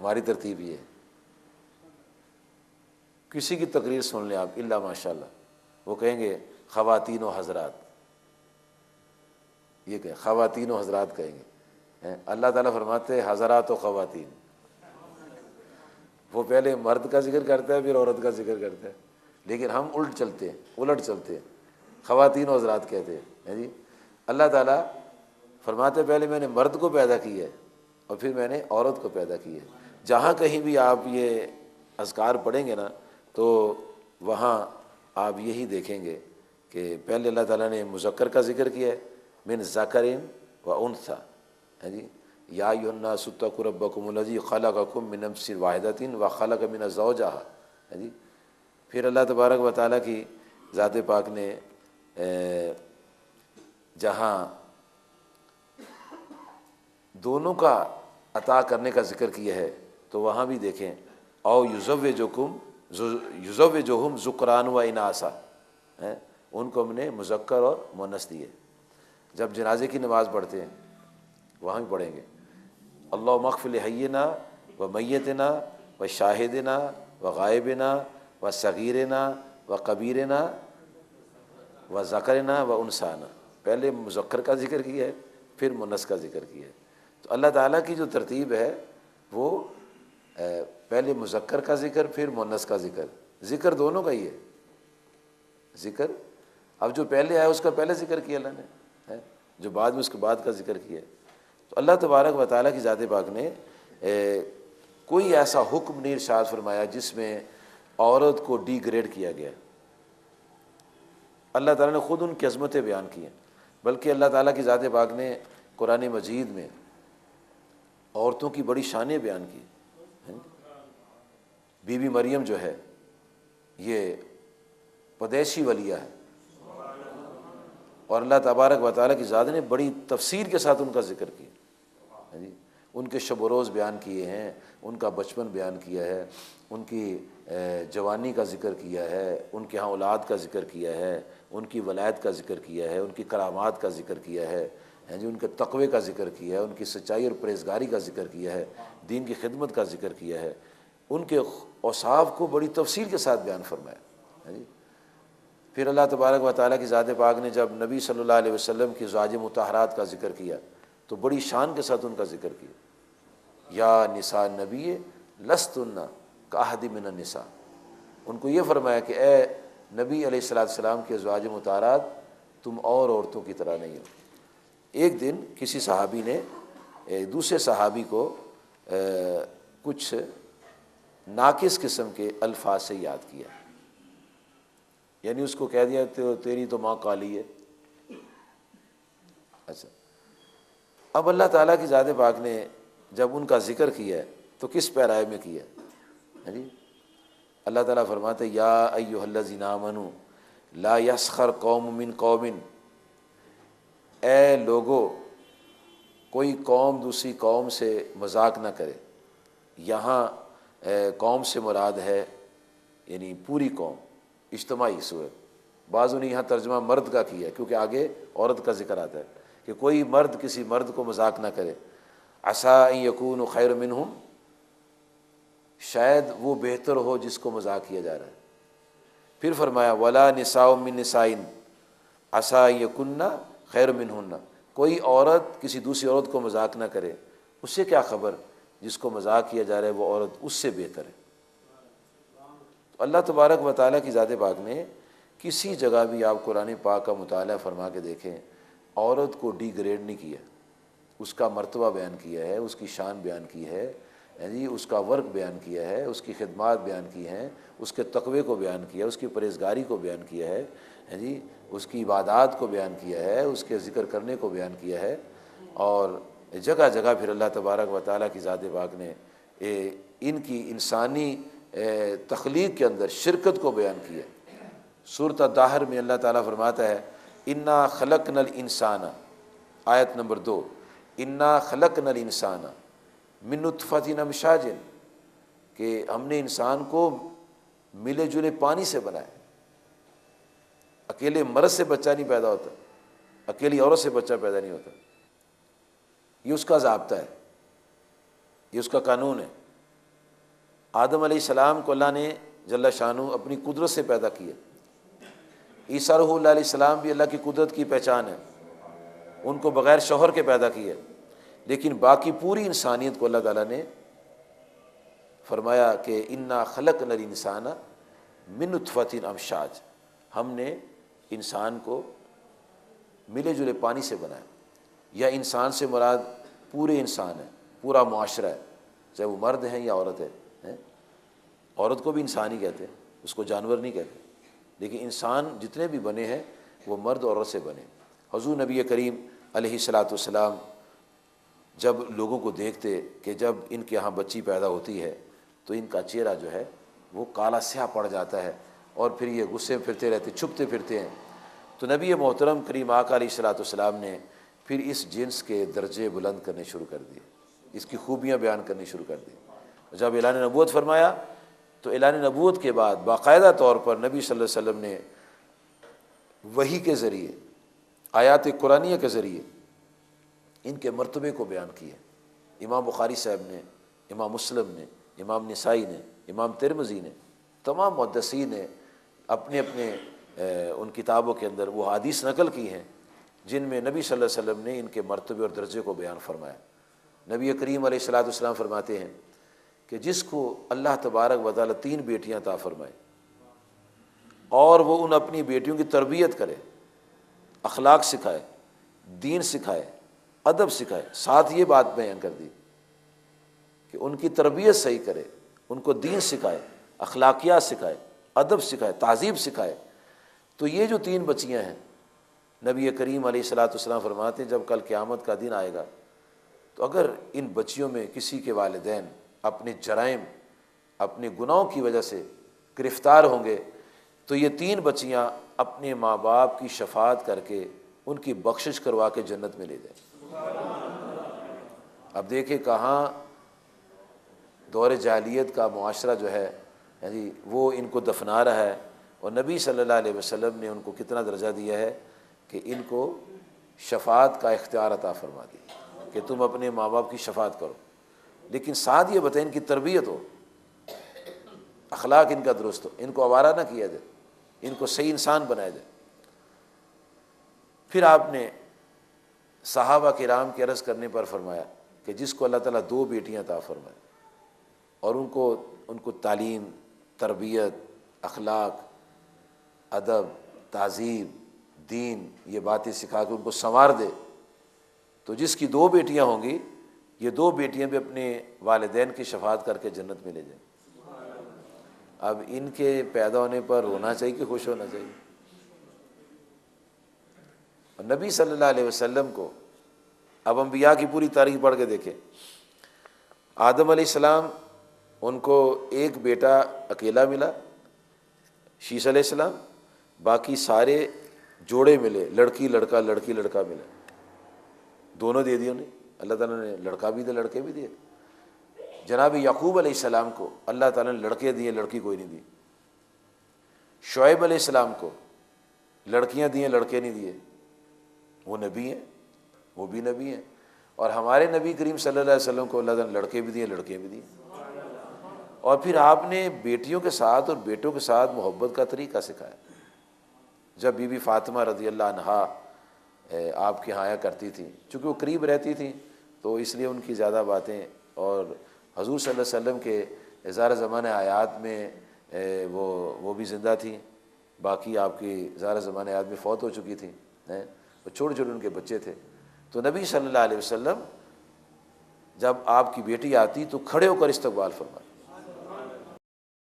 ہماری ترتیب یہ ہے۔ کسی کی تقریر سن لیں آپ، الا ماشاء اللہ، وہ کہیں گے خواتین و حضرات، یہ کہ خواتین و حضرات کہیں گے۔ اللہ تعالیٰ فرماتے ہیں حضرات و خواتین، وہ پہلے مرد کا ذکر کرتا ہے پھر عورت کا ذکر کرتا ہے، لیکن ہم الٹ چلتے ہیں، خواتین و حضرات کہتے ہیں جی۔ اللہ تعالیٰ فرماتے ہیں پہلے میں نے مرد کو پیدا کیا ہے اور پھر میں نے عورت کو پیدا کی ہے۔ جہاں کہیں بھی آپ یہ اذکار پڑھیں گے نا تو وہاں آپ یہی دیکھیں گے کہ پہلے اللہ تعالیٰ نے مذکر کا ذکر کیا ہے، من ذکر و انثی، جی، یا ایھا الناس اتقوا ربکم الذی خلقکم من نفس واحدۃ وخلق منھا زوجہا، جی۔ پھر اللہ تبارک و تعالیٰ کی ذات پاک نے جہاں دونوں کا عطا کرنے کا ذکر کیا ہے تو وہاں بھی دیکھیں او یزوجہم ذکران و اناثا، ان کو ہم نے مذکر اور مؤنث دیے۔ جب جنازے کی نماز پڑھتے ہیں وہاں بھی پڑھیں گے اللہم اغفر لحینا و میتنا و شاہدنا و غائبنا و صغیرنا و کبیرنا و ذکرنا و انثانا، پہلے مذکر کا ذکر کیا ہے پھر مؤنث کا ذکر کیا ہے۔ تو اللہ تعالیٰ کی جو ترتیب ہے وہ پہلے مذکر کا ذکر پھر مؤنث کا ذکر دونوں کا ہی ہے۔ ذکر اب جو پہلے آیا اس کا پہلے ذکر کیا اللہ نے، جو بعد میں اس کے بعد کا ذکر کیا ہے۔ تو اللہ تبارک و تعالیٰ کی ذات پاک نے کوئی ایسا حکم نہیں ارشاد فرمایا جس میں عورت کو ڈی گریڈ کیا گیا۔ اللہ تعالیٰ نے خود ان کی عظمتیں بیان کی ہیں، بلکہ اللہ تعالیٰ کی ذات پاک نے قرآن مجید میں عورتوں کی بڑی شانیں بیان کی۔ بی بی مریم جو ہے یہ پدیشی ولیہ ہے، اور اللہ تبارک و تعالیٰ کی ذات نے بڑی تفصیل کے ساتھ ان کا ذکر کیا، ان کے شب و روز بیان کیے ہیں، ان کا بچپن بیان کیا ہے، ان کی جوانی کا ذکر کیا ہے، ان کے ہاں اولاد کا ذکر کیا ہے، ان کی ولایت کا ذکر کیا ہے، ان کی کرامات کا ذکر کیا ہے، ان کے تقوی کا ذکر کیا ہے، ان کی سچائی اور پرہیزگاری کا ذکر کیا ہے، دین کی خدمت کا ذکر کیا ہے، ان کے اوصاف کو بڑی تفصیل کے ساتھ بیان فرمایا۔ پھر اللہ تبارک و تعالیٰ کی ذات پاک نے جب نبی صلی اللہ علیہ وسلم کی ازواج مطہرات کا ذکر کیا تو بڑی شان کے ساتھ ان کا ذکر کیا، یا نساء النبی لستن کاحد من النساء، ان کو یہ فرمایا کہ اے نبی علیہ السلام کی ازواج مطہرات تم اور عورتوں کی طرح نہیں ہو۔ ایک دن کسی صحابی نے دوسرے صحابی کو کچھ ناقص قسم کے الفاظ سے یاد کیا، یعنی اس کو کہہ دیا تیری تو ماں کالی ہے۔ اچھا، اب اللہ تعالیٰ کی ذات پاک نے جب ان کا ذکر کیا ہے تو کس پیرائے میں کیا ہے؟ جی، اللہ تعالیٰ فرماتے یا ایھا الذین آمنوا لا یسخر قوم من قوم، اے لوگو کوئی قوم دوسری قوم سے مذاق نہ کرے۔ یہاں قوم سے مراد ہے یعنی پوری قوم، اجتماعی صورت۔ بعضوں نے یہاں ترجمہ مرد کا کیا ہے کیونکہ آگے عورت کا ذکر آتا ہے کہ کوئی مرد کسی مرد کو مذاق نہ کرے۔ عسیٰ ان یکونوا خیر منہم، شاید وہ بہتر ہو جس کو مذاق کیا جا رہا ہے۔ پھر فرمایا ولا نساء من نساء عسیٰ ان یکن خیر منہن، کوئی عورت کسی دوسری عورت کو مذاق نہ کرے، اس سے کیا خبر جس کو مذاق کیا جا رہا ہے وہ عورت اس سے بہتر ہے۔ تو اللہ تبارک و تعالیٰ کی ذات پاک نے کسی جگہ بھی آپ قرآن پاک کا مطالعہ فرما کے دیکھیں عورت کو ڈی گریڈ نہیں کیا، اس کا مرتبہ بیان کیا ہے، اس کی شان بیان کی ہے، یعنی اس کا ورک بیان کیا ہے، اس کی خدمات بیان کی ہیں، اس کے تقوی کو بیان کیا ہے، اس کی پرہیزگاری کو بیان کیا ہے، جی اس کی عبادات کو بیان کیا ہے، اس کے ذکر کرنے کو بیان کیا ہے۔ اور جگہ جگہ پھر اللہ تبارک و تعالیٰ کی ذات پاک نے ان کی انسانی تخلیق کے اندر شرکت کو بیان کیا۔ سورۃ الدہر میں اللہ تعالیٰ فرماتا ہے انا خلقنا الانسان، آیت نمبر 2، انا خلقنا الانسان من نطفۃ امشاج، کہ ہم نے انسان کو ملے جلے پانی سے بنایا۔ اکیلے مرد سے بچہ نہیں پیدا ہوتا، اکیلی عورت سے بچہ پیدا نہیں ہوتا، یہ اس کا ضابطہ ہے، یہ اس کا قانون ہے۔ آدم علیہ السلام کو اللہ نے جل شانہ اپنی قدرت سے پیدا کیا، عیسیٰ روح اللہ علیہ السلام بھی اللہ کی قدرت کی پہچان ہے، ان کو بغیر شوہر کے پیدا کیا، لیکن باقی پوری انسانیت کو اللہ تعالیٰ نے فرمایا کہ انا خلقنا الانسان من نطفۃ امشاج، ہم نے انسان کو ملے جلے پانی سے بنایا، یا انسان سے مراد پورے انسان ہے، پورا معاشرہ ہے، چاہے وہ مرد ہیں یا عورت ہے، عورت کو بھی انسان ہی کہتے ہیں، اس کو جانور نہیں کہتے، لیکن انسان جتنے بھی بنے ہیں وہ مرد اور عورت سے بنے۔ حضور نبی کریم علیہ الصلاۃ والسلام جب لوگوں کو دیکھتے کہ جب ان کے ہاں بچی پیدا ہوتی ہے تو ان کا چہرہ جو ہے وہ کالا سیاہ پڑ جاتا ہے، اور پھر یہ غصے میں پھرتے رہتے، چھپتے پھرتے ہیں، تو نبی محترم کریم آقا علیہ الصلاۃ والسلام نے پھر اس جنس کے درجے بلند کرنے شروع کر دیے، اس کی خوبیاں بیان کرنی شروع کر دی۔ جب اعلان نبوت فرمایا تو اعلان نبوت کے بعد باقاعدہ طور پر نبی صلی اللہ علیہ وسلم نے وحی کے ذریعے، آیات قرآنیہ کے ذریعے ان کے مرتبے کو بیان کیا۔ امام بخاری صاحب نے، امام مسلم نے، امام نسائی نے، امام ترمذی نے، تمام محدثین نے اپنے اپنے ان کتابوں کے اندر وہ حدیث نقل کی ہیں جن میں نبی صلی اللہ علیہ وسلم نے ان کے مرتبے اور درجے کو بیان فرمایا۔ نبی کریم علیہ الصلاۃ والسلام فرماتے ہیں کہ جس کو اللہ تبارک و تعالیٰ 3 بیٹیاں عطا فرمائے اور وہ ان اپنی بیٹیوں کی تربیت کرے، اخلاق سکھائے، دین سکھائے، ادب سکھائے، ساتھ یہ بات بیان کر دی کہ ان کی تربیت صحیح کرے، ان کو دین سکھائے، اخلاقیات سکھائے، ادب سکھائے، تہذیب سکھائے، تو یہ جو 3 بچیاں ہیں نبی کریم علیہ الصلاۃ والسلام فرماتے ہیں جب کل قیامت کا دن آئے گا تو اگر ان بچیوں میں کسی کے والدین اپنے جرائم، اپنے گناہوں کی وجہ سے گرفتار ہوں گے تو یہ 3 بچیاں اپنے ماں باپ کی شفاعت کر کے ان کی بخشش کروا کے جنت میں لے جائیں۔ اب دیکھیں کہاں دور جاہلیت کا معاشرہ جو ہے وہ ان کو دفنا رہا ہے، اور نبی صلی اللہ علیہ وسلم نے ان کو کتنا درجہ دیا ہے کہ ان کو شفاعت کا اختیار عطا فرما دیا کہ تم اپنے ماں باپ کی شفاعت کرو، لیکن ساتھ یہ بتائیں ان کی تربیت ہو، اخلاق ان کا درست ہو، ان کو آوارہ نہ کیا جائے، ان کو صحیح انسان بنایا جائے۔ پھر آپ نے صحابہ کرام کے عرض کرنے پر فرمایا کہ جس کو اللہ تعالیٰ 2 بیٹیاں عطا فرمائے اور ان کو تعلیم، تربیت، اخلاق، ادب، تہذیب، دین، یہ باتیں سکھا کے ان کو سنوار دے، تو جس کی 2 بیٹیاں ہوں گی یہ 2 بیٹیاں بھی اپنے والدین کی شفاعت کر کے جنت میں لے جائیں۔ اب ان کے پیدا ہونے پر رونا چاہیے کہ خوش ہونا چاہیے؟ اور نبی صلی اللہ علیہ وسلم کو اب انبیاء کی پوری تاریخ پڑھ کے دیکھیں، آدم علیہ السلام ان کو ایک بیٹا اکیلا ملا، شیش علیہ السلام، باقی سارے جوڑے ملے، لڑکی لڑکا لڑکی لڑکا ملا، دونوں دے دیے انہیں، اللہ تعالیٰ نے لڑکا بھی دیا لڑکے بھی دیے۔ جناب یعقوب علیہ السلام کو اللہ تعالیٰ نے لڑکے دیے، لڑکی کوئی نہیں دی۔ شعیب علیہ السلام کو لڑکیاں دیے، لڑکے نہیں دیے، وہ نبی ہیں، وہ بھی نبی ہیں۔ اور ہمارے نبی کریم صلی اللہ علیہ وسلم کو اللہ تعالیٰ نے لڑکے بھی دیے، لڑکے بھی دیے۔ اور پھر آپ نے بیٹیوں کے ساتھ اور بیٹوں کے ساتھ محبت کا طریقہ سکھایا۔ جب بی بی فاطمہ رضی اللہ عنہا آپ کے یہاں آیا کرتی تھیں، چونکہ وہ قریب رہتی تھیں تو اس لیے ان کی زیادہ باتیں، اور حضور صلی اللہ علیہ وسلم کے اظہار زمانہ حیات میں وہ بھی زندہ تھیں، باقی آپ کی اظہار زمانہ حیات میں فوت ہو چکی تھیں، وہ چھوٹے چھوٹے ان کے بچے تھے۔ تو نبی صلی اللہ علیہ وسلم جب آپ کی بیٹی آتی تو کھڑے ہو کر استقبال فرماتے،